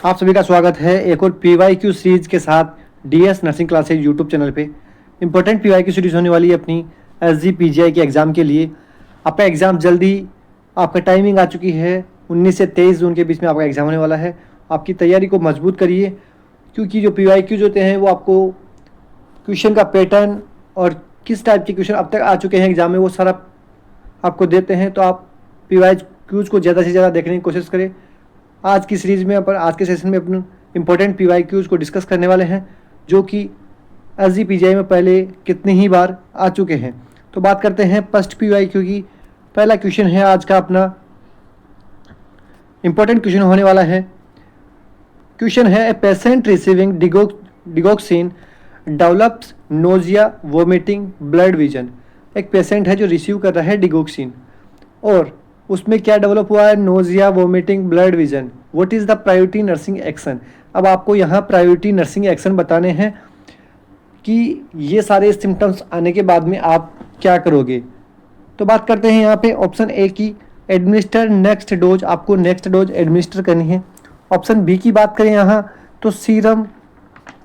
आप सभी का स्वागत है एक और PYQ सीरीज के साथ DS nursing classes YouTube channel पे। इंपॉर्टेंट PYQ सीरीज होने वाली है अपनी SG PGI के एग्ज़ाम के लिए। आपका एग्ज़ाम जल्दी, आपका टाइमिंग आ चुकी है 19 से 23 जून के बीच में आपका एग्ज़ाम होने वाला है। आपकी तैयारी को मजबूत करिए, क्योंकि जो PYQ होते हैं वो आपको क्वेश्चन का पैटर्न और किस टाइप के क्वेश्चन अब तक आ चुके हैं एग्ज़ाम में वो सारा आपको देते हैं। तो आप PYQs को ज़्यादा से ज़्यादा देखने की कोशिश करें। आज की सीरीज़ में आज के सेशन में अपन इंपॉर्टेंट PYQs को डिस्कस करने वाले हैं, जो कि SG PGI में पहले कितनी ही बार आ चुके हैं। तो बात करते हैं फर्स्ट PYQ की। पहला क्वेश्चन है आज का अपना इंपॉर्टेंट क्वेश्चन होने वाला है। क्वेश्चन है a patient receiving digoxin develops nausea, vomiting, blood vision. एक पेशेंट है जो रिसीव कर रहा है डिगोक्सिन और उसमें क्या डेवलप हुआ है? Nausea, vomiting, blood vision. What is the priority nursing action? अब आपको यहाँ प्रायोरिटी नर्सिंग एक्शन बताने हैं कि ये सारे सिम्टम्स आने के बाद में आप क्या करोगे। तो बात करते हैं यहाँ पे ऑप्शन ए की, एडमिनिस्टर नेक्स्ट डोज। आपको नेक्स्ट डोज एडमिनिस्टर करनी है। ऑप्शन बी की बात करें यहाँ तो सीरम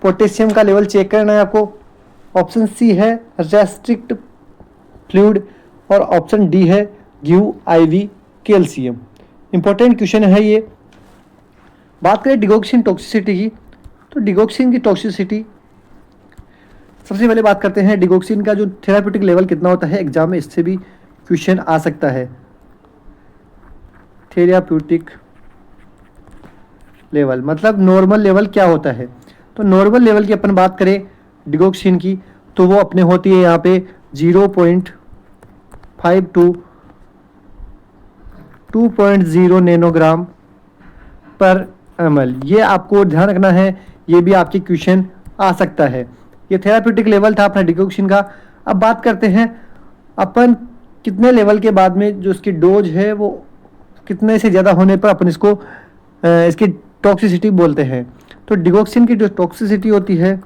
पोटेशियम का लेवल चेक करना है आपको। ऑप्शन सी है रेस्ट्रिक्ट फ्लूइड और ऑप्शन डी है give IV calcium. Important question है ये। बात करें डिगोक्सिन टॉक्सिसिटी की, तो डिगोक्सिन की टॉक्सिसिटी सबसे पहले बात करते हैं डिगोक्सिन का जो थेराप्यूटिक लेवल कितना होता है। एग्जाम में इससे भी क्वेश्चन आ सकता है। थेराप्यूटिक लेवल मतलब नॉर्मल लेवल क्या होता है। तो नॉर्मल लेवल की अपन बात करें डिगोक्सिन की तो वो अपने होती है यहाँ पे 0.5 to 2.0 नैनोग्राम पर ml। ये आपको ध्यान रखना है, ये भी आपके क्वेश्चन आ सकता है। ये थेराप्यूटिक लेवल था अपना डिगोक्सिन का। अब बात करते हैं अपन कितने लेवल के बाद में जो इसकी डोज है वो कितने से ज़्यादा होने पर अपन इसको इसकी टॉक्सिसिटी बोलते हैं। तो डिगोक्सिन की जो टॉक्सिसिटी होती है,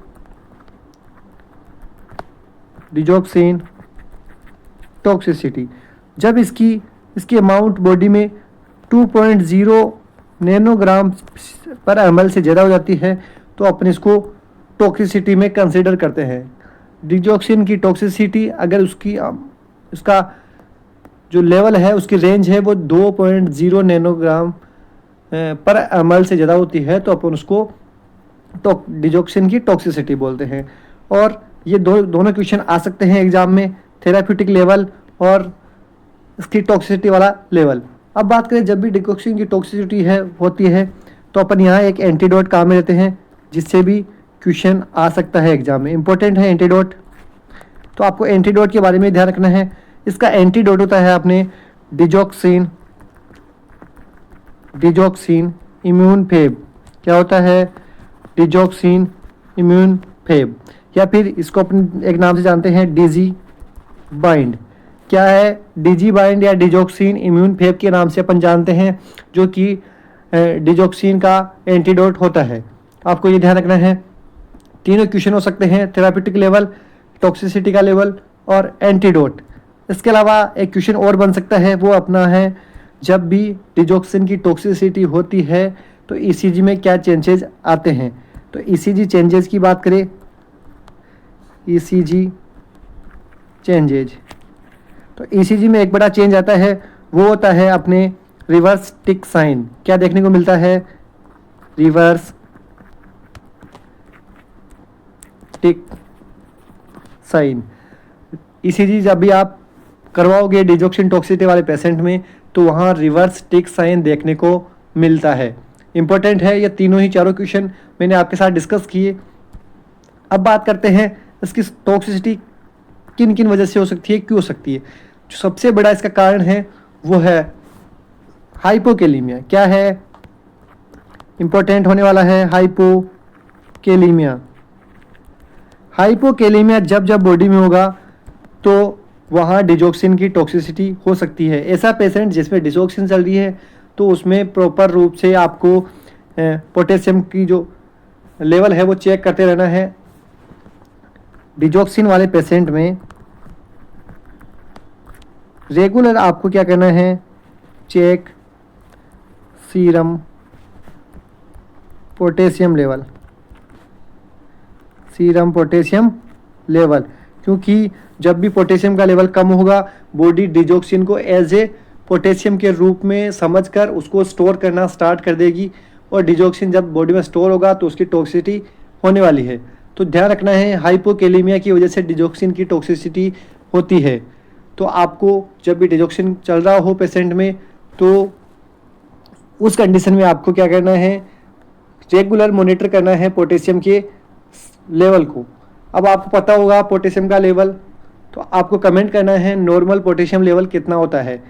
डिगोक्सिन टॉक्सिसिटी, जब इसकी अमाउंट बॉडी में 2.0 नैनोग्राम पर ml से ज़्यादा हो जाती है तो अपन इसको टॉक्सिसिटी में कंसीडर करते हैं। डिगोक्सिन की टॉक्सिसिटी अगर उसका जो लेवल है, उसकी रेंज है वो 2.0 नैनोग्राम पर ml से ज़्यादा होती है तो अपन उसको डिगोक्सिन की टॉक्सिसिटी बोलते हैं। और ये दोनों क्वेश्चन आ सकते हैं एग्जाम में, थेराप्यूटिक लेवल और इसकी टॉक्सिसिटी वाला लेवल। अब बात करें जब भी डिगोक्सिन की टॉक्सिसिटी होती है तो अपन यहाँ एक एंटीडोट काम में लेते हैं, जिससे भी क्वेश्चन आ सकता है एग्जाम में। इंपॉर्टेंट है एंटीडोट, तो आपको एंटीडोट के बारे में ध्यान रखना है। इसका एंटीडोट होता है अपने डिगोक्सिन इम्यून फेब। क्या होता है? डिगोक्सिन इम्यून फेब, या फिर इसको अपन एक नाम से जानते हैं DG बाइंड। क्या है? DG बाइंड या डिगोक्सिन इम्यून फेब के नाम से अपन जानते हैं, जो कि डिगोक्सिन का एंटीडोट होता है। आपको ये ध्यान रखना है। तीनों क्वेश्चन हो सकते हैं, थेराप्यूटिक लेवल, टॉक्सिसिटी का लेवल और एंटीडोट। इसके अलावा एक क्वेश्चन और बन सकता है, वो अपना है जब भी डिगोक्सिन की टॉक्सिसिटी होती है तो ECG में क्या चेंजेस आते हैं। तो ECG चेंजेस की बात करें, ECG चेंजेज, तो ECG में एक बड़ा चेंज आता है, वो होता है अपने रिवर्स टिक साइन। क्या देखने को मिलता है? रिवर्स टिक साइन। ECG जब भी आप करवाओगे डिगोक्सिन टॉक्सिसिटी वाले पेशेंट में तो वहाँ रिवर्स टिक साइन देखने को मिलता है। इंपॉर्टेंट है, ये तीनों ही चारों क्वेश्चन मैंने आपके साथ डिस्कस किए। अब बात करते हैं इसकी टॉक्सिसिटी किन किन वजह से हो सकती है, क्यों हो सकती है। जो सबसे बड़ा इसका कारण है वो है हाइपोकेलीमिया। क्या है? इंपॉर्टेंट होने वाला है हाइपोकेलीमिया। हाइपोकेलीमिया जब बॉडी में होगा तो वहाँ डिगोक्सिन की टॉक्सिसिटी हो सकती है। ऐसा पेशेंट जिसमें डिगोक्सिन चल रही है तो उसमें प्रॉपर रूप से आपको पोटेशियम की जो लेवल है वो चेक करते रहना है। डिगोक्सिन वाले पेशेंट में रेगुलर आपको क्या करना है? Check serum potassium level, serum potassium level, क्योंकि जब भी पोटेशियम का लेवल कम होगा बॉडी डिजॉक्सिन को एज ए पोटेशियम के रूप में समझकर उसको स्टोर करना स्टार्ट कर देगी, और डिजॉक्सिन जब बॉडी में स्टोर होगा तो उसकी टॉक्सिसिटी होने वाली है। तो ध्यान रखना है, हाइपोकेलेमिया की वजह से डिजॉक्सिन की टॉक्सिसिटी होती है। तो आपको जब भी डिजॉक्सिन चल रहा हो पेशेंट में, तो उस कंडीशन में आपको क्या करना है, रेगुलर मॉनिटर करना है पोटेशियम के लेवल को। अब आपको पता होगा पोटेशियम का लेवल, तो आपको कमेंट करना है नॉर्मल पोटेशियम लेवल कितना होता है।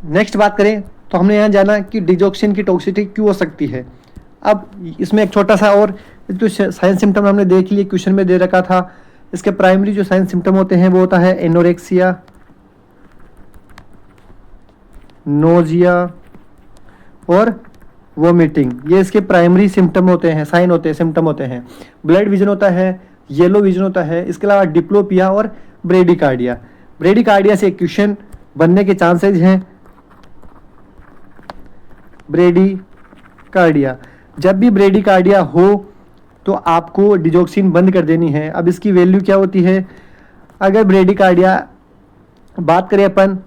नेक्स्ट बात करें तो हमने यहाँ जाना कि डिजॉक्सिन की टॉक्सिसिटी क्यों हो सकती है। अब इसमें एक छोटा सा और जो साइन सिम्टम हमने देख लिए, क्वेश्चन में दे रखा था, इसके प्राइमरी जो साइन सिम्टम होते हैं वो होता है एनोरेक्सिया, नोजिया और वोमिटिंग। ये इसके प्राइमरी सिम्टम होते हैं, साइन होते हैं, सिम्टम होते हैं। ब्लड विजन होता है, येलो विजन होता है। इसके अलावा डिप्लोपिया और ब्रेडिकार्डिया। ब्रेडिकार्डिया से क्वेश्चन बनने के चांसेस हैं। ब्रेडिकार्डिया, जब भी ब्रेडिकार्डिया हो तो आपको डिजॉक्सिन बंद कर देनी है। अब इसकी वैल्यू क्या होती है, अगर ब्रेडिकार्डिया बात करें अपन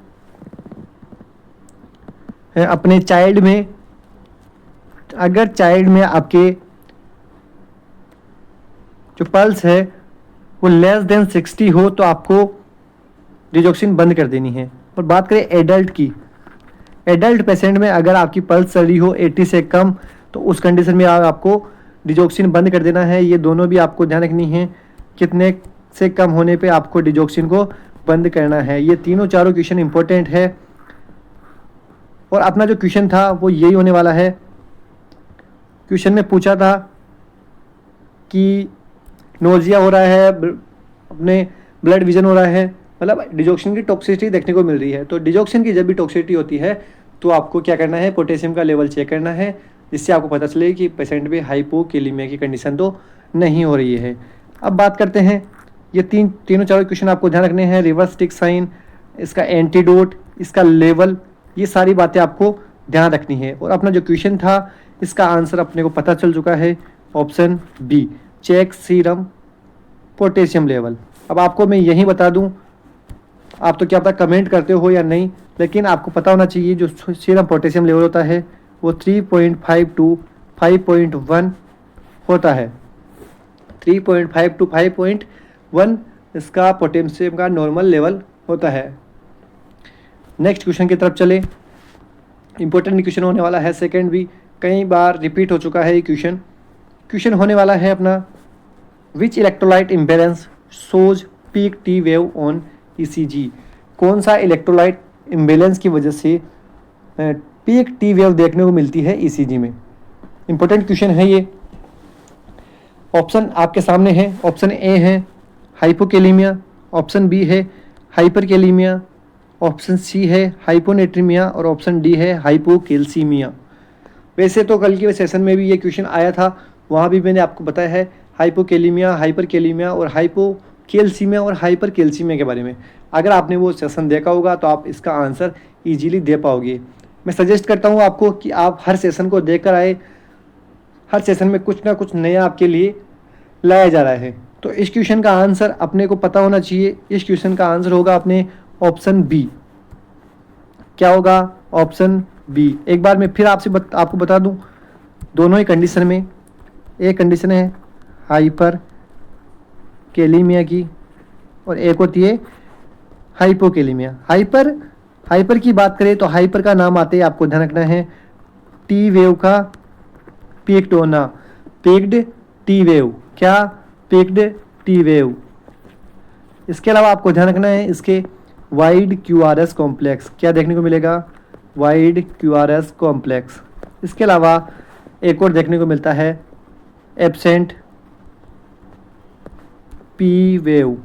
अपने चाइल्ड में, अगर चाइल्ड में आपके जो पल्स है वो लेस देन 60 हो तो आपको डिजॉक्सिन बंद कर देनी है। और बात करें एडल्ट की, एडल्ट पेशेंट में अगर आपकी पल्स चल रही हो 80 से कम, तो उस कंडीशन में आपको डिजॉक्सिन बंद कर देना है। ये दोनों भी आपको ध्यान रखनी है, कितने से कम होने पे आपको डिजॉक्सिन को बंद करना है। ये तीनों चारों क्वेश्चन इंपॉर्टेंट है, और अपना जो क्वेश्चन था वो यही होने वाला है। क्वेश्चन में पूछा था कि नोजिया हो रहा है, अपने ब्लड विजन हो रहा है, मतलब डिजॉक्सिन की टॉक्सिसिटी देखने को मिल रही है। तो डिजॉक्सिन की जब भी टॉक्सिसिटी होती है तो आपको क्या करना है, पोटेशियम का लेवल चेक करना है, जिससे आपको पता चले कि पेशेंट में हाइपोकेलेमिया की कंडीशन तो नहीं हो रही है। अब बात करते हैं, ये तीनों चारों क्वेश्चन आपको ध्यान रखने हैं। रिवर्स टिक साइन, इसका एंटीडोट, इसका लेवल, ये सारी बातें आपको ध्यान रखनी है। और अपना जो क्वेश्चन था इसका आंसर अपने को पता चल चुका है, option B, check serum potassium level. अब आपको मैं यही बता दूं, आप तो क्या पता कमेंट करते हो या नहीं, लेकिन आपको पता होना चाहिए जो सीरम पोटेशियम लेवल होता है वो 3.5 टू 5.1 होता है। 3.5 टू 5.1 इसका पोटेशियम का नॉर्मल लेवल होता है। नेक्स्ट क्वेश्चन की तरफ चले। इंपॉर्टेंट क्वेश्चन होने वाला है, सेकंड भी कई बार रिपीट हो चुका है ये क्वेश्चन। क्वेश्चन होने वाला है अपना, which electrolyte imbalance shows peak T wave on ECG. कौन सा इलेक्ट्रोलाइट इम्बेलेंस की वजह से पीक टी वेव देखने को मिलती है ईसीजी में। इंपॉर्टेंट क्वेश्चन है ये। ऑप्शन आपके सामने है, ऑप्शन ए है हाइपोकेलेमिया, ऑप्शन बी है हाइपरकेलेमिया, ऑप्शन सी है हाइपोनेट्रीमिया और ऑप्शन डी है हाइपोकेल्सीमिया। वैसे तो कल के सेशन में भी ये क्वेश्चन आया था, वहाँ भी मैंने आपको बताया है हाइपोकेलेमिया, हाइपरकेलेमिया और हाइपोकेल्सीमिया और हाइपरकेल्सीमिया के बारे में। अगर आपने वो सेशन देखा होगा तो आप इसका आंसर इजीली दे पाओगे। मैं सजेस्ट करता हूँ आपको कि आप हर सेशन को देख कर आए, हर सेशन में कुछ ना कुछ नया आपके लिए लाया जा रहा है। तो इस क्वेश्चन का आंसर अपने को पता होना चाहिए। इस क्वेश्चन का आंसर होगा अपने ऑप्शन बी। क्या होगा, ऑप्शन बी। एक बार मैं फिर आपको बता दूं, दोनों ही कंडीशन में, एक कंडीशन है हाइपर केलीमिया की और एक होती है हाइपोकेलीमिया। हाइपर की बात करें तो हाइपर का नाम आते ही आपको ध्यान रखना है टी वेव का पीक्ड होना, पीक्ड टी वेव। क्या, पीक्ड टी वेव। इसके अलावा आपको ध्यान रखना है इसके वाइड क्यूआरएस कॉम्प्लेक्स, क्या देखने को मिलेगा, वाइड क्यूआरएस कॉम्प्लेक्स। इसके अलावा एक और देखने को मिलता है एब्सेंट पी वेव।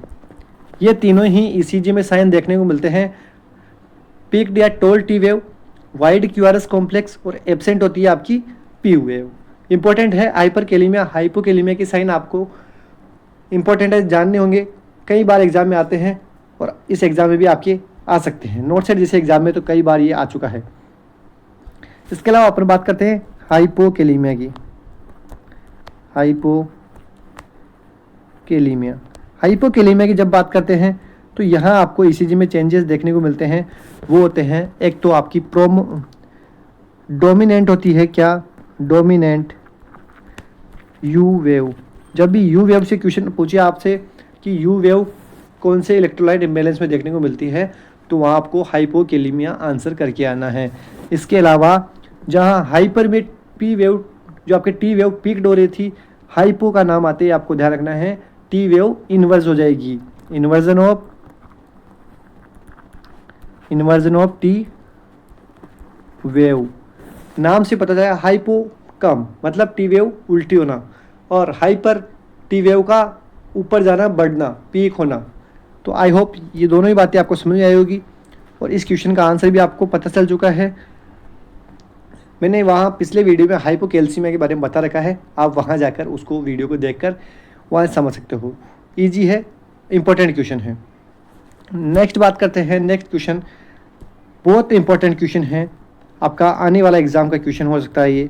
ये तीनों ही ईसीजी में साइन देखने को मिलते हैं, पीक्ड या toll T wave, wide QRS complex और एब्सेंट होती है आपकी पी वेव। इंपॉर्टेंट है हाइपरकेलेमिया, हाइपोकेलेमिया की साइन आपको इंपॉर्टेंट है, जानने होंगे, कई बार एग्जाम में आते हैं और इस एग्जाम में भी आपके आ सकते हैं। नोट सेट जैसे एग्जाम में तो कई बार ये आ चुका है। इसके अलावा अपन बात करते हैं हाइपोकेलीमिया की, हाइपोकेलीमिया। हाइपोकेलीमिया की जब बात करते हैं तो यहाँ आपको ईसीजी में चेंजेस देखने को मिलते हैं। वो होते हैं, एक तो आपकी डोमिनेंट होती है, क्या, डोमिनेंट यू वेव। जब भी यू वेव से क्वेश्चन पूछे आपसे कि यू वेव कौन से इलेक्ट्रोलाइट इम्बैलेंस में देखने को मिलती है, तो वहाँ आपको हाइपोकेलीमिया आंसर करके आना है। इसके अलावा जहाँ हाइपर में पी वेव, जो आपके टी वेव पीक्ड हो रही थी, हाइपो का नाम आते ही आपको ध्यान रखना है टी वेव इन्वर्स हो जाएगी, इन्वर्जन ऑफ टी वेव। नाम से पता चला, हाइपो कम मतलब टी वेव उल्टी होना, और हाइपर टी वेव का ऊपर जाना, बढ़ना, पीक होना। तो आई होप ये दोनों ही बातें आपको समझ में आई होगी और इस क्वेश्चन का आंसर भी आपको पता चल चुका है। मैंने वहाँ पिछले वीडियो में हाइपोकैल्सीमिया के बारे में बता रखा है, आप वहाँ जाकर उसको वीडियो को देखकर वहाँ समझ सकते हो। इजी है, इम्पोर्टेंट क्वेश्चन है। नेक्स्ट बात करते हैं। नेक्स्ट क्वेश्चन बहुत इंपॉर्टेंट क्वेश्चन है, आपका आने वाला एग्जाम का क्वेश्चन हो सकता है ये।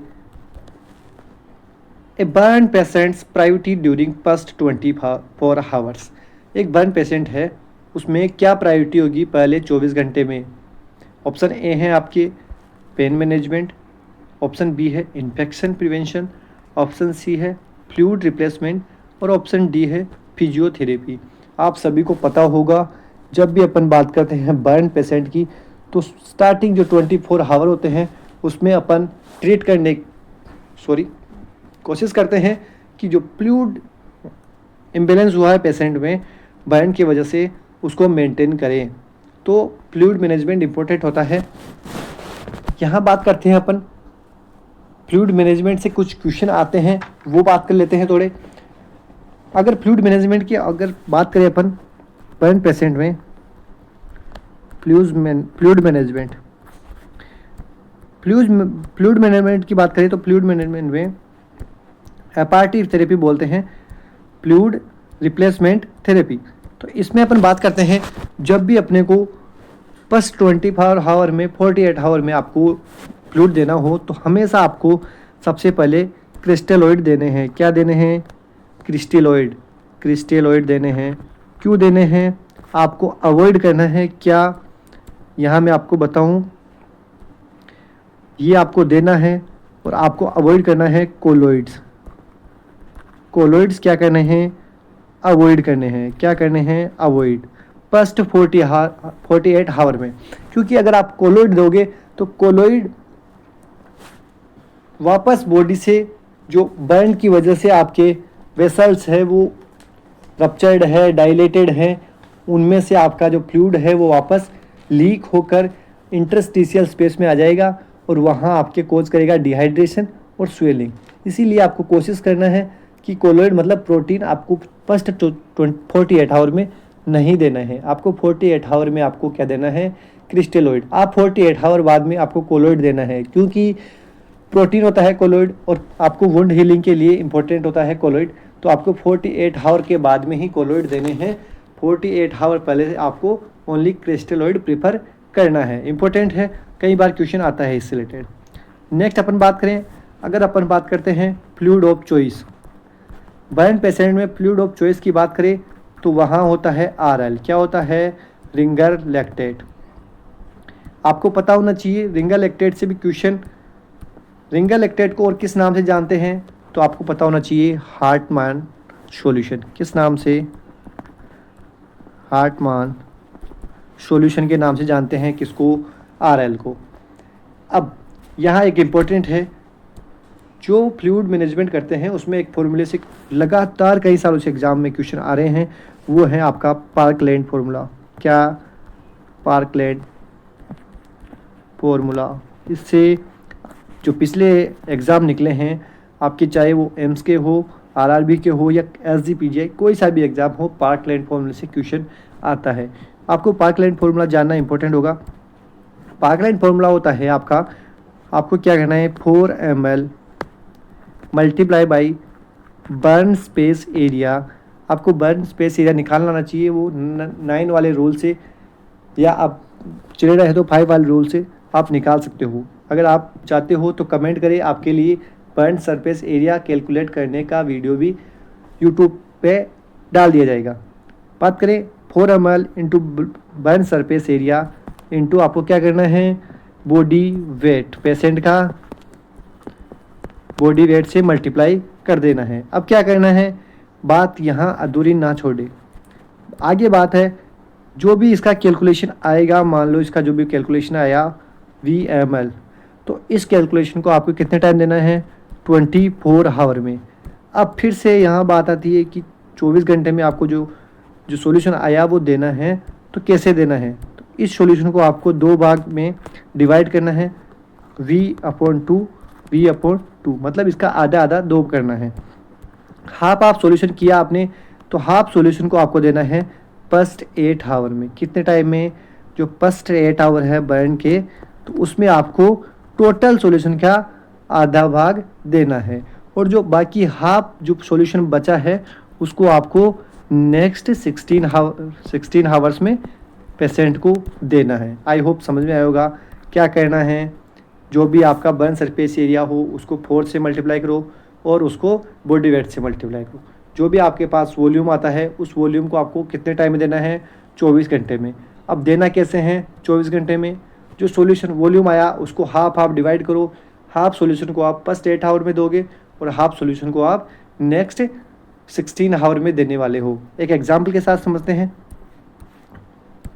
A burn patients priority during first 24 hours. एक बर्न पेशेंट है, उसमें क्या प्रायोरिटी होगी पहले 24 घंटे में? ऑप्शन ए है आपके पेन मैनेजमेंट, ऑप्शन बी है इन्फेक्शन प्रिवेंशन, ऑप्शन सी है फ्लूइड रिप्लेसमेंट और ऑप्शन डी है फिजियोथेरेपी। आप सभी को पता होगा, जब भी अपन बात करते हैं बर्न पेशेंट की, तो स्टार्टिंग जो 24 आवर होते हैं उसमें अपन ट्रीट करने कोशिश करते हैं कि जो फ्लूइड इम्बैलेंस हुआ है पेशेंट में बर्न की वजह से, उसको मेंटेन करें। तो फ्लूइड मैनेजमेंट इम्पोर्टेंट होता है। यहाँ बात करते हैं अपन फ्लूइड मैनेजमेंट से कुछ क्वेश्चन आते हैं, वो बात कर लेते हैं थोड़े। अगर फ्लूइड मैनेजमेंट की अगर बात करें अपन बर्न पेशेंट में, फ्लूइड मैनेजमेंट की बात करें तो फ्लूइड मैनेजमेंट में एपार्टिव थेरेपी बोलते हैं, फ्लूइड रिप्लेसमेंट थेरेपी। तो इसमें अपन बात करते हैं, जब भी अपने को फर्स्ट 24 आवर में 48 आवर में आपको फ्लूइड देना हो, तो हमेशा आपको सबसे पहले क्रिस्टेलॉइड देने हैं। क्या देने हैं? क्रिस्टेलॉइड देने हैं। क्यों देने हैं? आपको अवॉइड करना है क्या, यहाँ मैं आपको बताऊँ, ये आपको देना है और आपको अवॉइड करना है कोलोइड्स क्या करने हैं? अवॉइड करने हैं। क्या करने हैं? अवॉइड फर्स्ट 48 आवर में। क्योंकि अगर आप कोलोइड दोगे तो कोलोइड वापस बॉडी से, जो बर्न की वजह से आपके वेसल्स है वो रप्चर्ड है, डायलेटेड है, उनमें से आपका जो फ्लूइड है वो वापस लीक होकर इंटरस्टिशियल स्पेस में आ जाएगा और वहाँ आपके कोज करेगा डिहाइड्रेशन और स्वेलिंग। इसीलिए आपको कोशिश करना है कि कोलोइड मतलब प्रोटीन आपको फर्स्ट 48 आवर में नहीं देना है। आपको 48 आवर में आपको क्या देना है? क्रिस्टेलॉइड। आप 48 आवर बाद में आपको कोलोइड देना है, क्योंकि प्रोटीन होता है कोलोइड और आपको वुंड हीलिंग के लिए इंपॉर्टेंट होता है कोलोइड। तो आपको 48 आवर के बाद में ही कोलोइड देने हैं। 48 आवर पहले से आपको ओनली क्रिस्टेलॉइड प्रीफर करना है। इंपॉर्टेंट है, कई बार क्वेश्चन आता है इससे रिलेटेड। नेक्स्ट अपन बात करें, अगर अपन बात करते हैं fluid of choice, burn patient में फ्लूइड ऑफ चॉइस की बात करें तो वहाँ होता है RL। क्या होता है? Ringer lactate. आपको पता होना चाहिए रिंगर लैक्टेट से भी क्वेश्चन। रिंगर लैक्टेट को और किस नाम से जानते हैं? तो आपको पता होना चाहिए हार्टमान सॉल्यूशन। किस नाम से? हार्टमान सॉल्यूशन के नाम से जानते हैं किसको? RL को। अब यहाँ एक इम्पोर्टेंट है, जो फ्लूइड मैनेजमेंट करते हैं उसमें एक फॉर्मूले से लगातार कई सालों से एग्जाम में क्वेश्चन आ रहे हैं, वो है आपका पार्कलैंड फार्मूला। क्या? Parkland formula. इससे जो पिछले एग्ज़ाम निकले हैं आपके, चाहे वो एम्स के हो, RRB के हो या SGPGI, कोई सा भी एग्ज़ाम हो, पार्कलैंड फार्मूले से क्वेश्चन आता है। आपको पार्कलैंड फार्मूला जानना इंपॉर्टेंट होगा। पार्कलैंड फार्मूला होता है आपको क्या करना है? 4 ml multiply by burn space area. आपको बर्न स्पेस एरिया निकालना आना चाहिए, वो 9 वाले रूल से, या आप चले रहे तो 5 वाले रूल से आप निकाल सकते हो। अगर आप चाहते हो तो कमेंट करें, आपके लिए बर्न सरफेस एरिया कैलकुलेट करने का वीडियो भी यूट्यूब पे डाल दिया जाएगा। बात करें 4 ml into burn surface area into आपको क्या करना है, बॉडी वेट, पेशेंट का बॉडी वेट से मल्टीप्लाई कर देना है। अब क्या करना है, बात यहाँ अधूरी ना छोड़े, आगे बात है जो भी इसका कैलकुलेशन आएगा, मान लो इसका जो भी कैलकुलेशन आया VML, तो इस कैलकुलेशन को आपको कितने टाइम देना है, 24 आवर में। अब फिर से यहाँ बात आती है कि 24 घंटे में आपको जो जो सॉल्यूशन आया वो देना है, तो कैसे देना है, तो इस सॉल्यूशन को आपको 2 भाग में डिवाइड करना है, V/2 V/2, मतलब इसका आधा आधा 2 करना है। हाफ आप सॉल्यूशन किया आपने, तो हाफ सॉल्यूशन को आपको देना है फर्स्ट 8 आवर में। कितने टाइम में, जो फर्स्ट 8 आवर है बर्न के, तो उसमें आपको टोटल सॉल्यूशन का आधा भाग देना है, और जो बाकी हाफ जो सॉल्यूशन बचा है उसको आपको नेक्स्ट 16 आवर्स में पेशेंट को देना है। आई होप समझ में आया होगा क्या करना है। जो भी आपका बर्न सरफेस एरिया हो उसको 4 से मल्टीप्लाई करो और उसको बॉडी वेट से मल्टीप्लाई करो। जो भी आपके पास वॉल्यूम आता है उस वॉल्यूम को आपको कितने टाइम में देना है, 24 घंटे में। अब देना कैसे हैं 24 घंटे में, जो सॉल्यूशन वॉल्यूम आया उसको हाफ डिवाइड करो। हाफ सॉल्यूशन को आप फर्स्ट 8 आवर में दोगे और हाफ सॉल्यूशन को आप नेक्स्ट 16 आवर में देने वाले हो। एक एग्जाम्पल के साथ समझते हैं।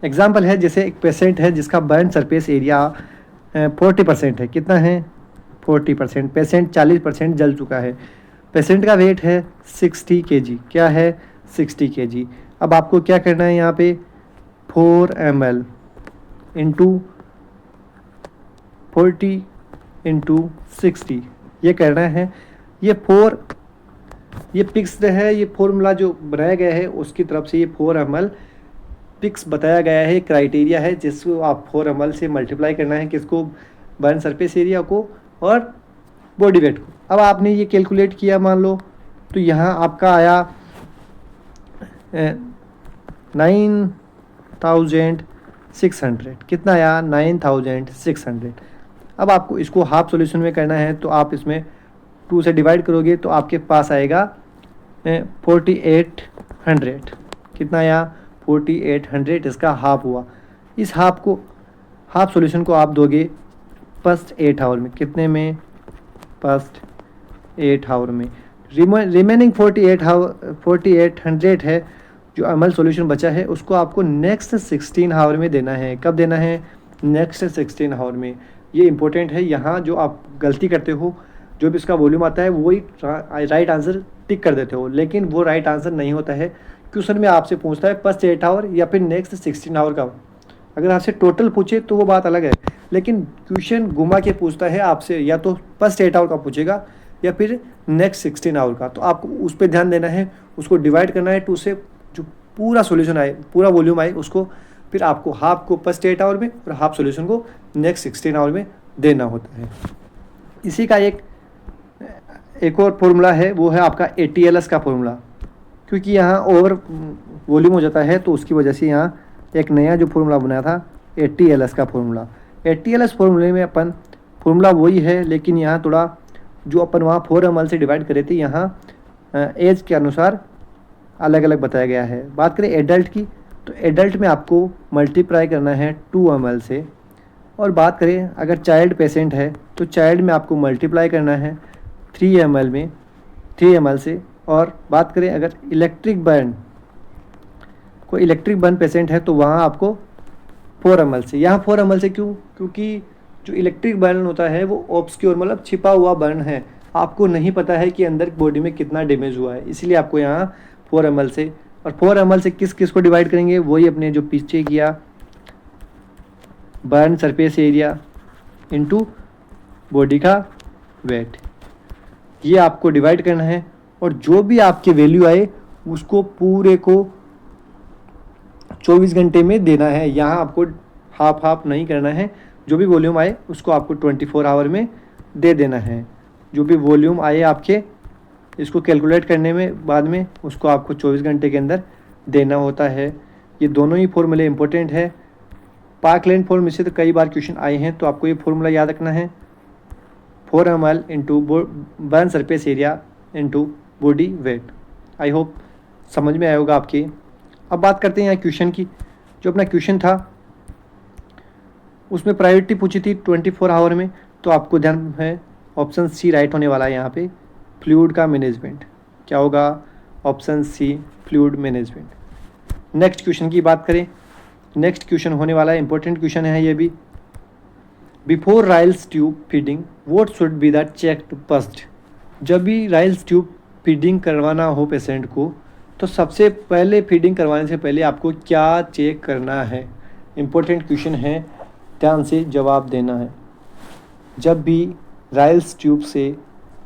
एग्जाम्पल है, जैसे एक पेशेंट है जिसका बर्न सरफेस एरिया 40% है। कितना है, 40%। पेशेंट 40% जल चुका है। पेशेंट का वेट है 60 kg। क्या है, 60 kg। अब आपको क्या करना है, यहाँ पे 4 ml इंटू 40 इंटू 60 ये करना है। ये फिक्स्ड है, ये फॉर्मूला जो बनाया गया है उसकी तरफ से ये 4 ml फिक्स बताया गया है, क्राइटेरिया है जिसको आप 4 ml से मल्टीप्लाई करना है, किसको, बर्न सरफेस एरिया को और बॉडी वेट को। अब आपने ये कैलकुलेट किया मान लो, तो यहाँ आपका आया 9600। कितना आया, 9600। अब आपको इसको हाफ सॉल्यूशन में करना है, तो आप इसमें 2 से डिवाइड करोगे तो आपके पास आएगा 4800। कितना आया, 4800, इसका हाफ हुआ। इस हाफ सॉल्यूशन को आप दोगे फर्स्ट 8 आवर में। कितने में, फर्स्ट 8 आवर में। रिमेनिंग 4800 है जो अमल सॉल्यूशन बचा है, उसको आपको नेक्स्ट 16 आवर में देना है। कब देना है, नेक्स्ट 16 आवर में। ये इंपॉर्टेंट है, यहाँ जो आप गलती करते हो, जो भी इसका वॉल्यूम आता है वही राइट आंसर टिक कर देते हो, लेकिन वो राइट आंसर नहीं होता है। क्वेश्चन में आपसे पूछता है फर्स्ट 8 आवर या फिर नेक्स्ट 16 आवर का। अगर आपसे टोटल पूछे तो वो बात अलग है, लेकिन क्वेश्चन घुमा के पूछता है आपसे, या तो फर्स्ट 8 आवर का पूछेगा या फिर नेक्स्ट 16 आवर का। तो आपको उस पर ध्यान देना है, उसको डिवाइड करना है 2 से, जो पूरा सॉल्यूशन आए, पूरा वॉल्यूम आए, उसको फिर आपको हाफ को फर्स्ट 8 आवर में और हाफ सॉल्यूशन को नेक्स्ट 16 आवर में देना होता है। इसी का एक और फॉर्मूला है, वो है आपका ATLS का फॉर्मूला। क्योंकि यहाँ ओवर वॉल्यूम हो जाता है तो उसकी वजह से यहाँ एक नया जो फॉर्मूला बनाया था ATLS का फॉर्मूला। ATLS फॉर्मूले में अपन फॉर्मूला वही है, लेकिन यहाँ थोड़ा जो अपन वहाँ 4 ml से डिवाइड करे थे, यहाँ एज के अनुसार अलग अलग बताया गया है। बात करें एडल्ट की, तो एडल्ट में आपको मल्टीप्लाई करना है 2 ml से, और बात करें अगर चाइल्ड पेशेंट है तो चाइल्ड में आपको मल्टीप्लाई करना है 3 ml से। और बात करें अगर इलेक्ट्रिक बर्न पेशेंट है तो वहाँ आपको 4 ml से। यहाँ 4 ml से क्यों, क्योंकि जो इलेक्ट्रिक बर्न होता है वो ऑब्सक्योर, मतलब छिपा हुआ बर्न है, आपको नहीं पता है कि अंदर बॉडी में कितना डैमेज हुआ है, इसलिए आपको यहाँ 4 ml से। और 4 ml से किस किस को डिवाइड करेंगे, वही अपने जो पीछे किया, burn surface area into body का वेट, ये आपको डिवाइड करना है। और जो भी आपके वैल्यू आए उसको पूरे को 24 घंटे में देना है। यहाँ आपको हाफ नहीं करना है, जो भी वॉल्यूम आए उसको आपको 24 आवर में दे देना है। जो भी वॉल्यूम आए आपके, इसको कैलकुलेट करने में बाद में उसको आपको 24 घंटे के अंदर देना होता है। ये दोनों ही फॉर्मूले इंपॉर्टेंट है। पार्कलैंड फॉर्मूले से तो कई बार क्वेश्चन आए हैं, तो आपको ये फॉर्मूला याद रखना है। 4 ml into burn surface area into body weight. I hope समझ में आया होगा आपके। अब बात करते हैं यहाँ क्वेश्चन की। जो अपना क्वेश्चन था उसमें प्रायोरिटी पूछी थी 24 आवर में, तो आपको ध्यान है ऑप्शन सी राइट होने वाला है यहाँ पे, फ्लूइड का मैनेजमेंट। क्या होगा? Option C, fluid management. Next question की बात करें, नेक्स्ट क्वेश्चन होने वाला है, इंपॉर्टेंट क्वेश्चन है ये भी। Before Ryle's tube feeding what should be the checked first. जब भी राइल्स ट्यूब फीडिंग करवाना हो पेशेंट को, तो सबसे पहले फीडिंग करवाने से पहले आपको क्या चेक करना है? इंपॉर्टेंट क्वेश्चन है, ध्यान से जवाब देना है। जब भी राइल्स ट्यूब से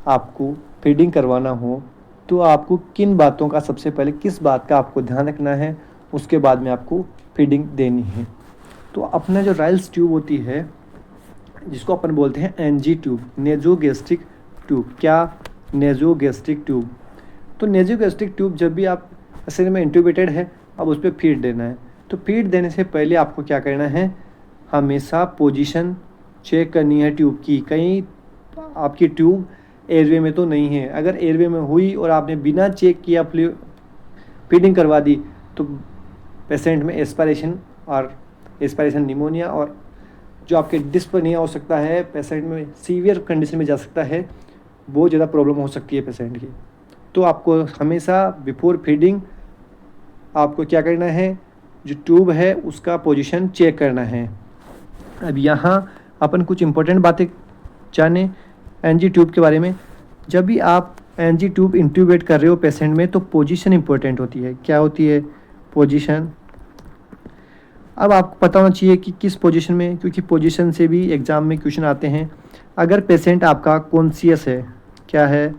आपको फीडिंग करवाना हो तो आपको किन बातों का, सबसे पहले किस बात का आपको ध्यान रखना है, उसके बाद में आपको फीडिंग देनी है। तो अपना जो राइल्स ट्यूब होती है जिसको अपन बोलते हैं एनजी ट्यूब, नेजोगैस्ट्रिक ट्यूब। क्या? Nasogastric tube. तो नेजोगैस्ट्रिक ट्यूब जब भी आप शरीर में इंट्यूबेटेड है, अब उस पर फीड देना है। तो फीड देने से पहले आपको क्या करना है? हमेशा पोजीशन चेक करनी है ट्यूब की। कहीं आपकी ट्यूब एयरवे में तो नहीं है। अगर एयरवे में हुई और आपने बिना चेक किया फीडिंग करवा दी तो पेशेंट में एस्पिरेशन निमोनिया और जो आपके डिस्पनिया हो सकता है, पेशेंट में सीवियर कंडीशन में जा सकता है, बहुत ज़्यादा प्रॉब्लम हो सकती है पेशेंट की। तो आपको हमेशा बिफोर फीडिंग आपको क्या करना है? जो ट्यूब है उसका पोजीशन चेक करना है। अब यहाँ अपन कुछ इंपॉर्टेंट बातें जाने एनजी ट्यूब के बारे में। जब भी आप एनजी ट्यूब इंट्यूबेट कर रहे हो पेशेंट में, तो पोजीशन इंपॉर्टेंट होती है। क्या होती है? पोजीशन। अब आपको पता होना चाहिए कि किस पोजीशन में, क्योंकि पोजीशन से भी एग्ज़ाम में क्वेश्चन आते हैं। अगर पेशेंट आपका कॉन्शियस है, क्या है?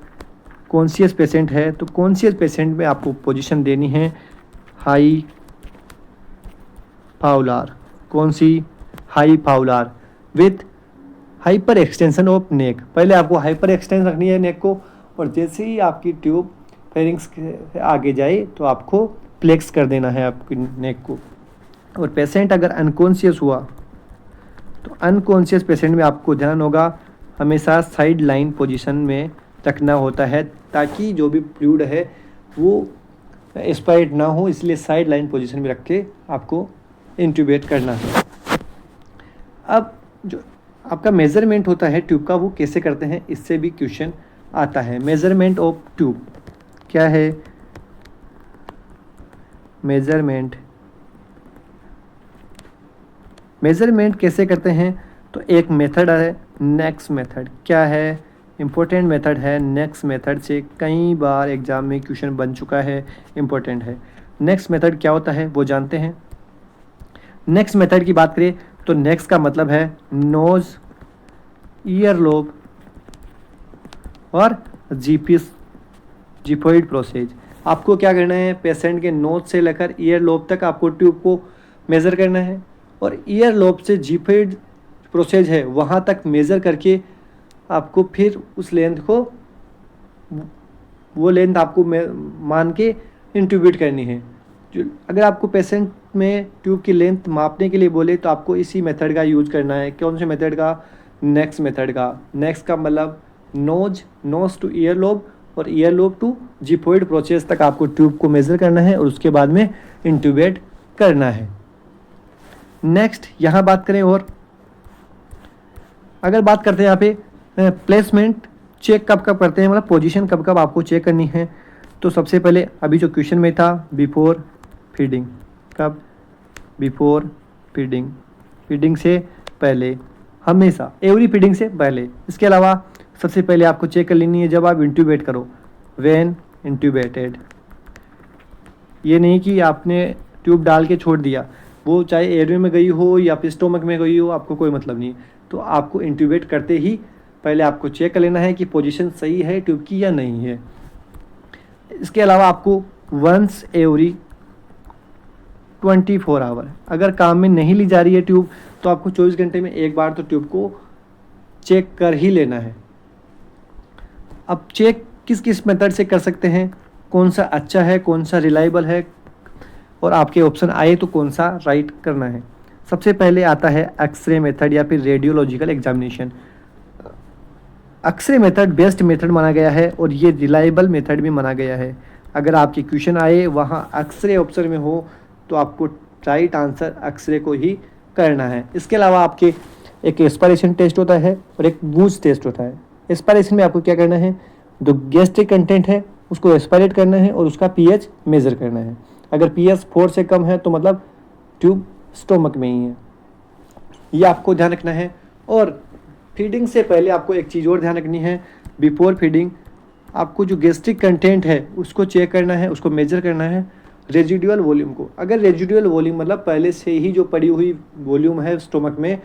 कॉन्शियस पेशेंट है, तो कॉन्शियस पेशेंट में आपको पोजीशन देनी है हाई फाउलार। कौन सी? High Fowler with hyperextension of neck. पहले आपको हाइपर एक्सटेंशन रखनी है नेक को, और जैसे ही आपकी ट्यूब फेरिंग्स के आगे जाए तो आपको फ्लेक्स कर देना है आपकी नेक को। और पेशेंट अगर अनकॉन्शियस हुआ तो अनकॉन्शियस पेशेंट में आपको ध्यान होगा हमेशा साइड लाइन पोजीशन में रखना होता है, ताकि जो भी फ्लूइड है वो एक्सपायर्ड ना हो, इसलिए साइड लाइन पोजीशन में रख के आपको इंट्यूबेट करना है। अब जो आपका मेज़रमेंट होता है ट्यूब का, वो कैसे करते हैं, इससे भी क्वेश्चन आता है। मेज़रमेंट ऑफ ट्यूब क्या है? मेज़रमेंट कैसे करते हैं? तो एक मेथड है नेक्स्ट मेथड। क्या है? इम्पोर्टेंट मेथड है नेक्स्ट मेथड, से कई बार एग्जाम में क्वेश्चन बन चुका है, इम्पोर्टेंट है। नेक्स्ट मेथड क्या होता है वो जानते हैं। नेक्स्ट मेथड की बात करें तो नेक्स्ट का मतलब है नोज, ईयर लोब और जिफोइड प्रोसेज। आपको क्या करना है? पेशेंट के नोज से लेकर ईयर लोब तक आपको ट्यूब को मेज़र करना है, और ईयर लोब से जिफोइड प्रोसेज है वहाँ तक मेज़र करके आपको फिर उस लेंथ को, वो लेंथ आपको मान के इंट्यूबेट करनी है। जो अगर आपको पेशेंट में ट्यूब की लेंथ मापने के लिए बोले तो आपको इसी मेथड का यूज करना है। कौन से मेथड का? नेक्स्ट मेथड का। नेक्स्ट का मतलब नोज टू ईयर लोब और ईयर लोब टू जिफोइड प्रोसेस तक आपको ट्यूब को मेज़र करना है और उसके बाद में इंट्यूबेट करना है। नेक्स्ट यहाँ बात करें, और अगर बात करते हैं यहाँ पे प्लेसमेंट चेक कब कब करते हैं, मतलब पोजीशन कब कब आपको चेक करनी है। तो सबसे पहले अभी जो क्वेश्चन में था बिफोर फीडिंग। कब? बिफोर फीडिंग, फीडिंग से पहले, हमेशा एवरी फीडिंग से पहले। इसके अलावा सबसे पहले आपको चेक कर लेनी है जब आप इंट्यूबेट करो, व्हेन इंट्यूबेटेड। ये नहीं कि आपने ट्यूब डाल के छोड़ दिया, वो चाहे एयरवे में गई हो या फिर स्टोमक में गई हो, आपको कोई मतलब नहीं है। तो आपको इंट्यूबेट करते ही पहले आपको चेक कर लेना है कि पोजीशन सही है ट्यूब की या नहीं है। इसके अलावा आपको वंस एवरी 24 आवर, अगर काम में नहीं ली जा रही है ट्यूब, तो आपको 24 घंटे में एक बार तो ट्यूब को चेक कर ही लेना है। अब चेक किस किस मेथड से कर सकते हैं, कौन सा अच्छा है, कौन सा रिलायबल है, और आपके ऑप्शन आए तो कौन सा राइट करना है। सबसे पहले आता है एक्सरे मेथड या फिर radiological examination. X ray method best method माना गया है और ये रिलायबल मेथड भी माना गया है। अगर आपके क्वेश्चन आए वहाँ एक्सरे ऑप्शन में हो तो आपको राइट आंसर एक्सरे को ही करना है। इसके अलावा आपके एक एस्पिरेशन टेस्ट होता है और एक वूज टेस्ट होता है। एस्पिरेशन में आपको क्या करना है, जो गैस्ट्रिक कंटेंट है उसको एस्पायरेट करना है और उसका पीएच मेज़र करना है। अगर पीएच 4 से कम है तो मतलब ट्यूब स्टोमक में ही है, ये आपको ध्यान रखना है। और फीडिंग से पहले आपको एक चीज़ और ध्यान रखनी है, बिफोर फीडिंग आपको जो गैस्ट्रिक कंटेंट है उसको चेक करना है, उसको मेजर करना है रेजिडुअल वॉल्यूम को। अगर रेजिडुअल वॉल्यूम मतलब पहले से ही जो पड़ी हुई वॉल्यूम है स्टोमक में